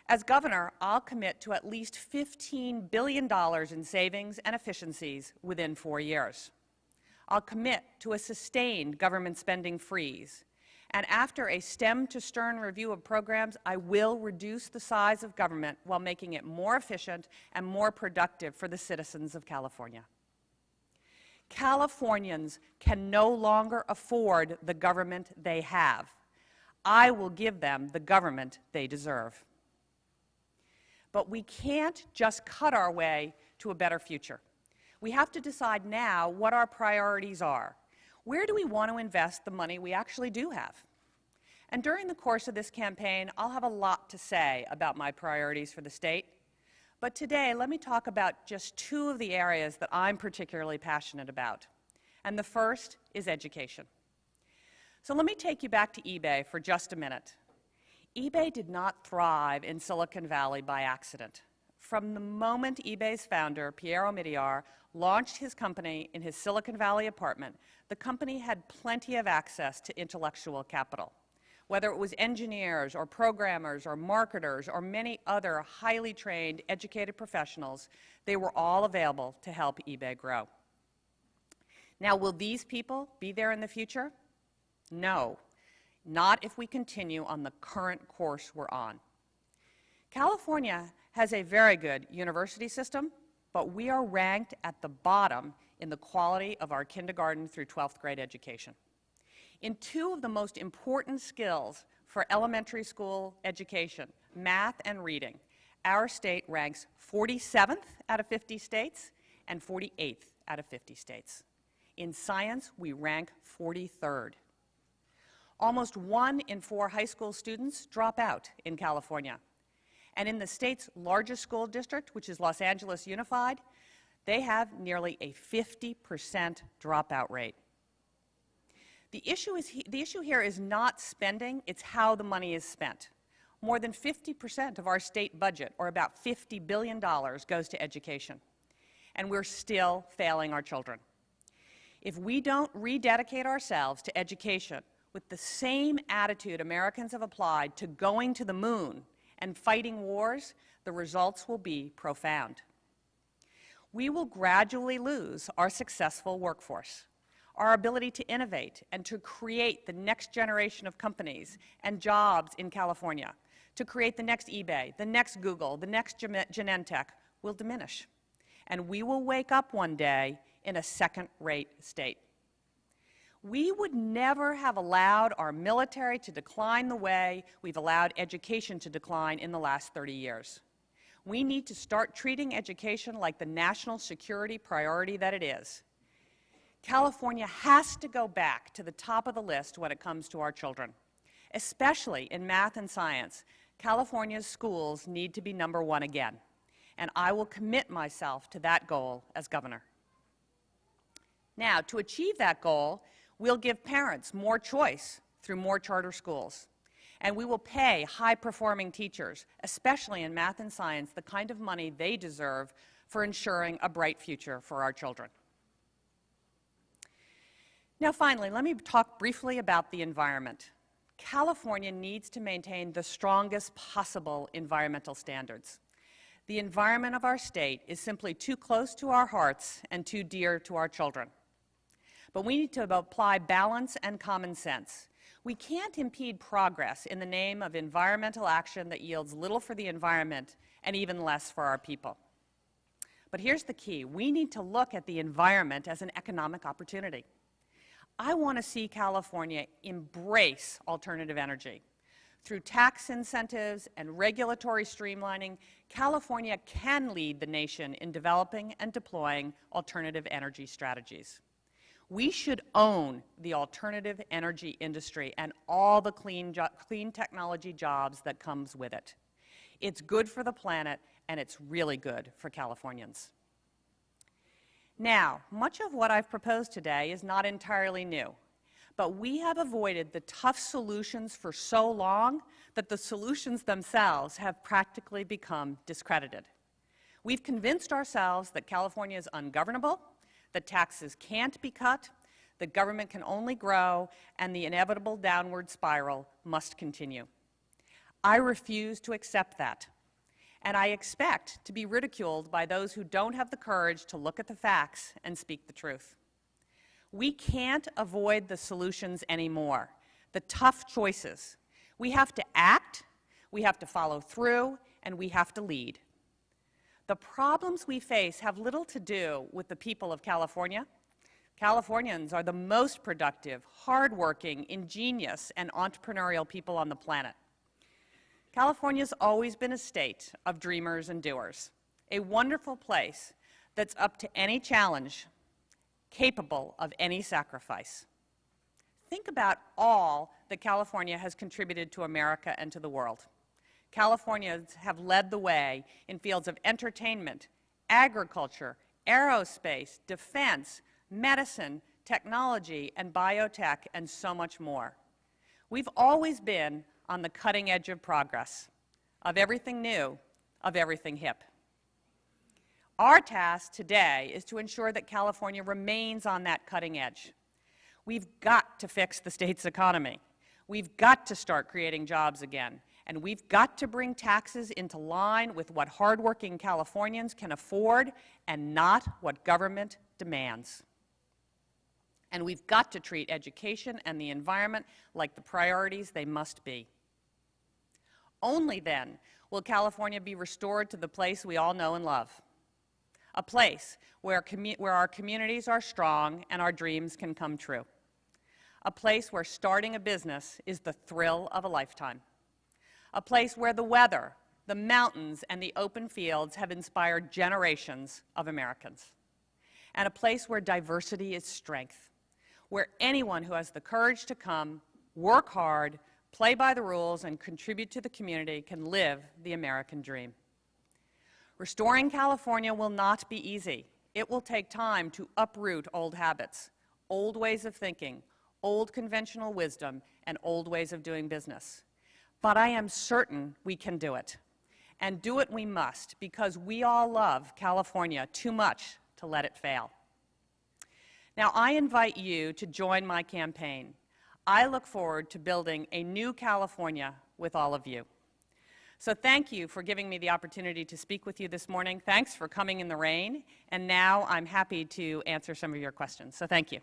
As governor, I'll commit to at least $15 billion in savings and efficiencies within 4 years. I'll commit to a sustained government spending freeze. And after a stem-to-stern review of programs, I will reduce the size of government while making it more efficient and more productive for the citizens of California. Californians can no longer afford the government they have. I will give them the government they deserve. But we can't just cut our way to a better future. We have to decide now what our priorities are. Where do we want to invest the money we actually do have? And during the course of this campaign, I'll have a lot to say about my priorities for the state. But today, let me talk about just 2 of the areas that I'm particularly passionate about. And the first is education. So let me take you back to eBay for just a minute. eBay did not thrive in Silicon Valley by accident. From the moment eBay's founder, Pierre Omidyar, launched his company in his Silicon Valley apartment, the company had plenty of access to intellectual capital. Whether it was engineers or programmers or marketers or many other highly trained, educated professionals, they were all available to help eBay grow. Now, will these people be there in the future? No, not if we continue on the current course we're on. California has a very good university system, but we are ranked at the bottom in the quality of our kindergarten through 12th grade education. In 2 of the most important skills for elementary school education, math and reading, our state ranks 47th out of 50 states and 48th out of 50 states. In science, we rank 43rd. Almost 1 in 4 high school students drop out in California. And in the state's largest school district, which is Los Angeles Unified, they have nearly a 50% dropout rate. The issue here is not spending, it's how the money is spent. More than 50% of our state budget, or about $50 billion, goes to education. And we're still failing our children. If we don't rededicate ourselves to education with the same attitude Americans have applied to going to the moon and fighting wars, the results will be profound. We will gradually lose our successful workforce, our ability to innovate and to create the next generation of companies and jobs in California, to create the next eBay, the next Google, the next Genentech, will diminish. And we will wake up one day in a second-rate state. We would never have allowed our military to decline the way we've allowed education to decline in the last 30 years. We need to start treating education like the national security priority that it is. California has to go back to the top of the list when it comes to our children. Especially in math and science, California's schools need to be #1 again, and I will commit myself to that goal as governor. Now, to achieve that goal, we'll give parents more choice through more charter schools, and we will pay high-performing teachers, especially in math and science, the kind of money they deserve for ensuring a bright future for our children. Now, finally, let me talk briefly about the environment. California needs to maintain the strongest possible environmental standards. The environment of our state is simply too close to our hearts and too dear to our children. But we need to apply balance and common sense. We can't impede progress in the name of environmental action that yields little for the environment and even less for our people. But here's the key. We need to look at the environment as an economic opportunity. I want to see California embrace alternative energy. Through tax incentives and regulatory streamlining, California can lead the nation in developing and deploying alternative energy strategies. We should own the alternative energy industry and all the clean technology jobs that comes with it. It's good for the planet, and it's really good for Californians. Now, much of what I've proposed today is not entirely new, but we have avoided the tough solutions for so long that the solutions themselves have practically become discredited. We've convinced ourselves that California is ungovernable, that taxes can't be cut, that government can only grow, and the inevitable downward spiral must continue. I refuse to accept that. and I expect to be ridiculed by those who don't have the courage to look at the facts and speak the truth. We can't avoid the solutions anymore, the tough choices. We have to act, we have to follow through, and we have to lead. The problems we face have little to do with the people of California. Californians are the most productive, hardworking, ingenious, and entrepreneurial people on the planet. California's always been a state of dreamers and doers, a wonderful place that's up to any challenge, capable of any sacrifice. Think about all that California has contributed to America and to the world. Californians have led the way in fields of entertainment, agriculture, aerospace, defense, medicine, technology, and biotech, and so much more. We've always been on the cutting edge of progress, of everything new, of everything hip. Our task today is to ensure that California remains on that cutting edge. We've got to fix the state's economy. We've got to start creating jobs again. And we've got to bring taxes into line with what hardworking Californians can afford and not what government demands. And we've got to treat education and the environment like the priorities they must be. Only then will California be restored to the place we all know and love, a place where our communities are strong and our dreams can come true, a place where starting a business is the thrill of a lifetime, a place where the weather, the mountains, and the open fields have inspired generations of Americans, and a place where diversity is strength, where anyone who has the courage to come, work hard, play by the rules, and contribute to the community can live the American dream. Restoring California will not be easy. It will take time to uproot old habits, old ways of thinking, old conventional wisdom, and old ways of doing business. But I am certain we can do it. And do it we must, because we all love California too much to let it fail. Now, I invite you to join my campaign. I look forward to building a new California with all of you. So thank you for giving me the opportunity to speak with you this morning. Thanks for coming in the rain. And now I'm happy to answer some of your questions. So thank you.